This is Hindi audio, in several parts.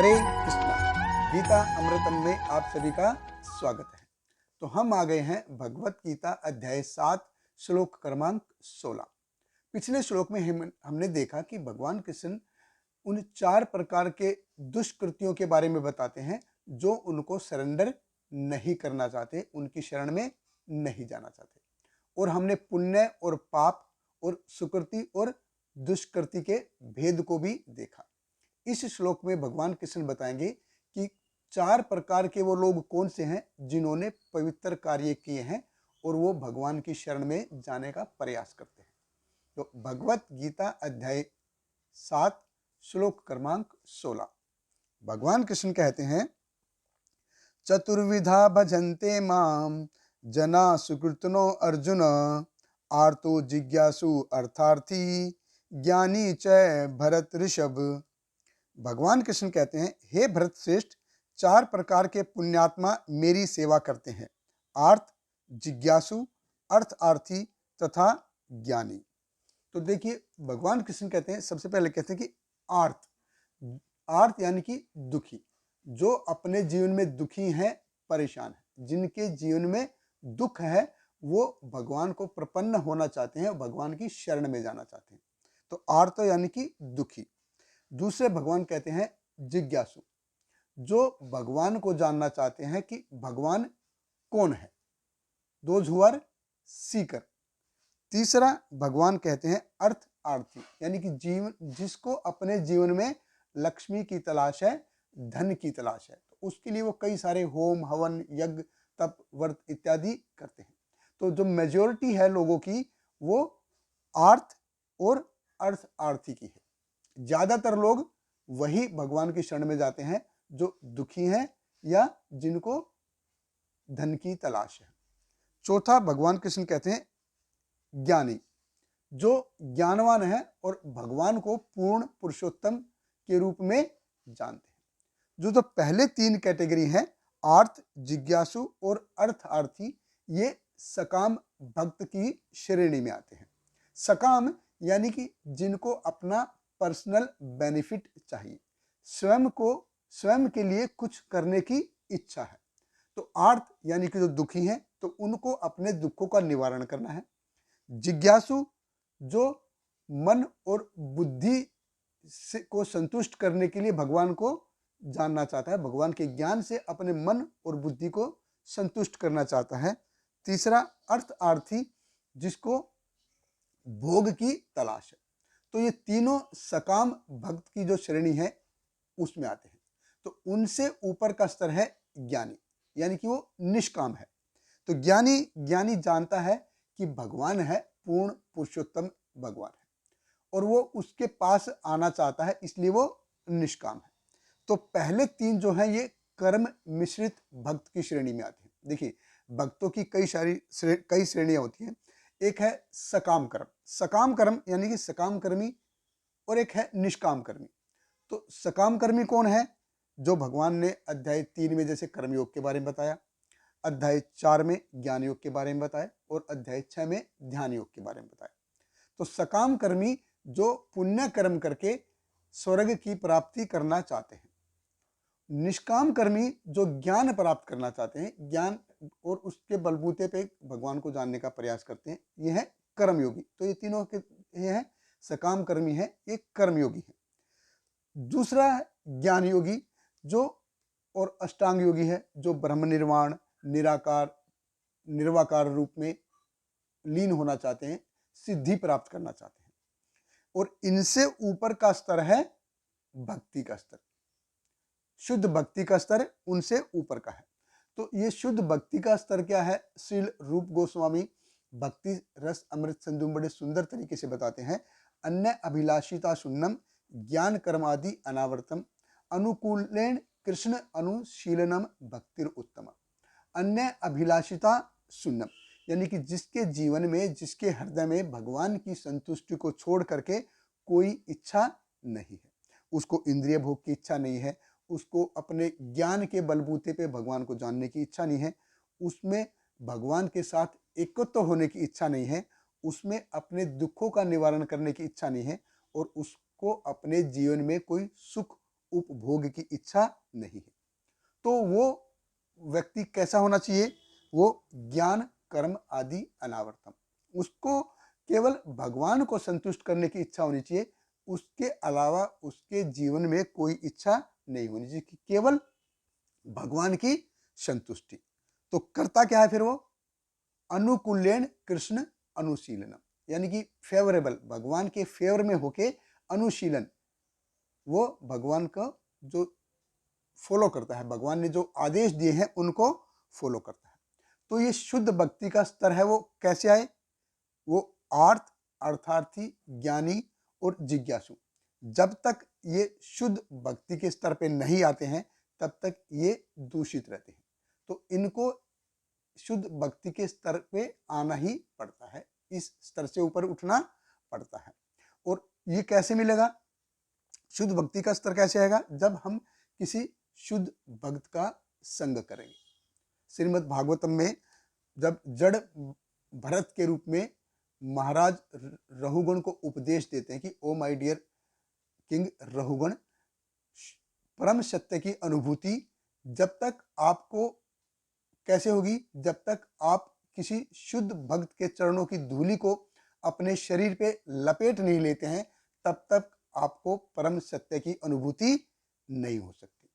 हरे कृष्णा। गीता अमृतम में आप सभी का स्वागत है। तो हम आ गए हैं भगवत गीता अध्याय 7 श्लोक क्रमांक 16। पिछले श्लोक में हमने देखा कि भगवान कृष्ण उन 4 प्रकार के दुष्कृतियों के बारे में बताते हैं जो उनको सरेंडर नहीं करना चाहते, उनकी शरण में नहीं जाना चाहते। और हमने पुण्य और पाप और सुकृति और दुष्कृति के भेद को भी देखा। इस श्लोक में भगवान कृष्ण बताएंगे कि 4 प्रकार के वो लोग कौन से हैं जिन्होंने पवित्र कार्य किए हैं और वो भगवान की शरण में जाने का प्रयास करते हैं। तो भगवत गीता अध्याय 7 श्लोक क्रमांक 16 भगवान कृष्ण कहते हैं, चतुर्विधा भजन्ते माम जना सुकृतनो अर्जुन, आर्तो जिज्ञासु अर्थार्थी ज्ञानी च भरत ऋषभ। भगवान कृष्ण कहते हैं, हे भरत श्रेष्ठ, 4 प्रकार के पुण्यात्मा मेरी सेवा करते हैं, आर्त, जिज्ञासु, अर्थार्थी तथा ज्ञानी। तो देखिए भगवान कृष्ण कहते हैं, सबसे पहले कहते हैं कि आर्त, आर्त यानी कि दुखी, जो अपने जीवन में दुखी हैं, परेशान हैं, जिनके जीवन में दुख है, वो भगवान को प्रपन्न होना चाहते हैं, भगवान की शरण में जाना चाहते हैं। तो आर्त यानी कि दुखी। दूसरे भगवान कहते हैं जिज्ञासु, जो भगवान को जानना चाहते हैं कि भगवान कौन है, दोज हु आर सीकर। तीसरा भगवान कहते हैं अर्थार्थी, यानी कि जीवन, जिसको अपने जीवन में लक्ष्मी की तलाश है, धन की तलाश है, तो उसके लिए वो कई सारे होम हवन यज्ञ तप व्रत इत्यादि करते हैं। तो जो मेजोरिटी है लोगों की वो आर्थ और अर्थार्थी की है। ज्यादातर लोग वही भगवान की शरण में जाते हैं जो दुखी हैं या जिनको धन की तलाश है। चौथा भगवान कृष्ण कहते हैं ज्ञानी, जो ज्ञानवान है और भगवान को पूर्ण पुरुषोत्तम के रूप में जानते हैं। जो पहले 3 कैटेगरी हैं, आर्थ, जिज्ञासु और अर्थार्थी, ये सकाम भक्त की श्रेणी में आते हैं। सकाम यानी कि जिनको अपना पर्सनल बेनिफिट चाहिए, स्वयं के लिए कुछ करने की इच्छा है। तो आर्थ यानी कि जो दुखी हैं, तो उनको अपने दुखों का निवारण करना है। जिज्ञासु, जो मन और बुद्धि को संतुष्ट करने के लिए भगवान को जानना चाहता है, भगवान के ज्ञान से अपने मन और बुद्धि को संतुष्ट करना चाहता है। तीसरा अर्थार्थी, जिसको भोग की तलाश है। तो ये तीनों सकाम भक्त की जो श्रेणी है उसमें आते हैं। तो उनसे ऊपर का स्तर है ज्ञानी, यानी कि वो निष्काम है। तो ज्ञानी जानता है कि भगवान है, पूर्ण पुरुषोत्तम भगवान है, और वो उसके पास आना चाहता है, इसलिए वो निष्काम है। तो पहले 3 जो हैं ये कर्म मिश्रित भक्त की श्रेणी में आते हैं। देखिए भक्तों की कई श्रेणियां होती हैं। एक है सकाम कर्म यानी कि सकाम कर्मी, और एक है निष्काम कर्मी। तो सकाम कर्मी कौन है? जो भगवान ने अध्याय 3 में जैसे कर्मयोग के बारे में बताया, अध्याय 4 में ज्ञान योग के बारे में बताया, और अध्याय 6 में ध्यान योग के बारे में बताया। तो सकाम कर्मी जो पुण्य कर्म करके स्वर्ग की प्राप्ति करना चाहते हैं। निष्काम कर्मी जो ज्ञान प्राप्त करना चाहते हैं, ज्ञान और उसके बलबूते पे भगवान को जानने का प्रयास करते हैं, ये है कर्मयोगी। तो ये तीनों के ये है, सकाम कर्मी है, ये कर्मयोगी है। दूसरा है ज्ञान योगी, जो और अष्टांग योगी है, जो ब्रह्म निर्वाण, निर्वाकार रूप में लीन होना चाहते हैं, सिद्धि प्राप्त करना चाहते हैं। और इनसे ऊपर का स्तर है भक्ति का स्तर, शुद्ध भक्ति का स्तर उनसे ऊपर का है। तो ये शुद्ध भक्ति का स्तर क्या है? श्रील रूप गोस्वामी भक्ति रस अमृत सिंधु बड़े सुंदर तरीके से बताते हैं। अन्य अभिलाषिता शून्यम ज्ञान कर्मादि अनावर्तम अनुकूलेन कृष्ण अनुशीलनम भक्तिर उत्तम। अन्य अभिलाषिता शून्यम यानी कि जिसके जीवन में, जिसके हृदय में भगवान की संतुष्टि को छोड़ करके कोई इच्छा नहीं है, उसको इंद्रिय भोग की इच्छा नहीं है, उसको अपने ज्ञान के बलबूते पे भगवान को जानने की इच्छा नहीं है, उसमें भगवान के साथ एकत्व होने की इच्छा नहीं है, उसमें अपने दुखों का निवारण करने की इच्छा नहीं है, और उसको अपने जीवन में कोई सुख उपभोग की इच्छा नहीं है। तो वो व्यक्ति कैसा होना चाहिए? वो ज्ञान कर्म आदि अनावर्तम, उसको केवल भगवान को संतुष्ट करने की इच्छा होनी चाहिए, उसके अलावा उसके जीवन में कोई इच्छा नहीं होनी चाहिए, कि केवल भगवान की संतुष्टि। तो करता क्या है फिर वो? अनुकूलेन कृष्ण अनुशीलनम, यानी कि फेवरेबल, भगवान के फेवर में होके अनुशीलन, वो भगवान का जो फॉलो करता है, भगवान ने जो आदेश दिए हैं उनको फॉलो करता है। तो ये शुद्ध भक्ति का स्तर है, वो कैसे आए? वो आर्थ, अर्थार्थी, ज्ञानी और जिज्ञासु, जब तक ये शुद्ध भक्ति के स्तर पे नहीं आते हैं तब तक ये दूषित रहते हैं। तो इनको शुद्ध भक्ति के स्तर पे आना ही पड़ता है, इस स्तर से ऊपर उठना पड़ता है। और ये कैसे मिलेगा? शुद्ध भक्ति का स्तर कैसे आएगा? जब हम किसी शुद्ध भक्त का संग करेंगे। श्रीमद् भागवतम में जब जड़ भरत के रूप में महाराज रहुगण को उपदेश देते हैं कि O my dear king Rahugan, परम सत्य की अनुभूति जब तक आपको कैसे होगी? जब तक आप किसी शुद्ध भक्त के चरणों की धूलि को अपने शरीर पे लपेट नहीं लेते हैं, तब तक आपको परम सत्य की अनुभूति नहीं हो सकती।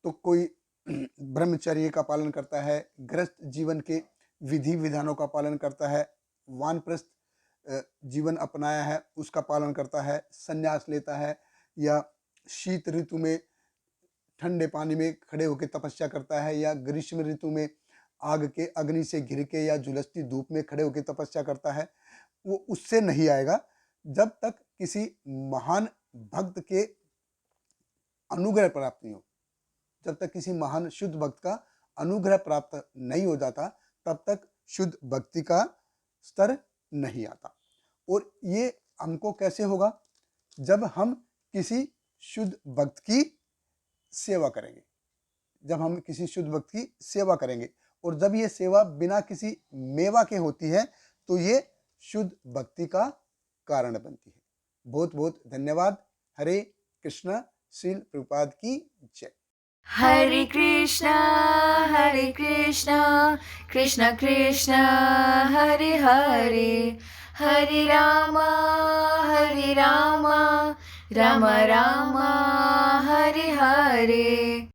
तो कोई ब्रह्मचर्य का पालन करता है, गृहस्थ जीवन के विधि विधानों का पालन करता है, वानप्रस्थ जीवन अपनाया है उसका पालन करता है, संन्यास लेता है, या शीत ऋतु में ठंडे पानी में खड़े होकर तपस्या करता है, या ग्रीष्म ऋतु में आग के अग्नि से घिर के या झुलसती धूप में खड़े होकर तपस्या करता है, वो उससे नहीं आएगा जब तक किसी महान भक्त के अनुग्रह प्राप्त नहीं हो। जब तक किसी महान शुद्ध भक्त का अनुग्रह प्राप्त नहीं हो जाता तब तक शुद्ध भक्ति का स्तर नहीं आता। और ये हमको कैसे होगा? जब हम किसी शुद्ध भक्त की सेवा करेंगे, जब हम किसी शुद्ध भक्त की सेवा करेंगे, और जब ये सेवा बिना किसी मेवा के होती है तो ये शुद्ध भक्ति का कारण बनती है। बहुत बहुत धन्यवाद। हरे कृष्णा। श्रील प्रभुपाद की जय। Hare Krishna, Hare Krishna, Krishna Krishna, Hare Hare, Hare Rama, Hare Rama, Rama Rama, Hare Hare.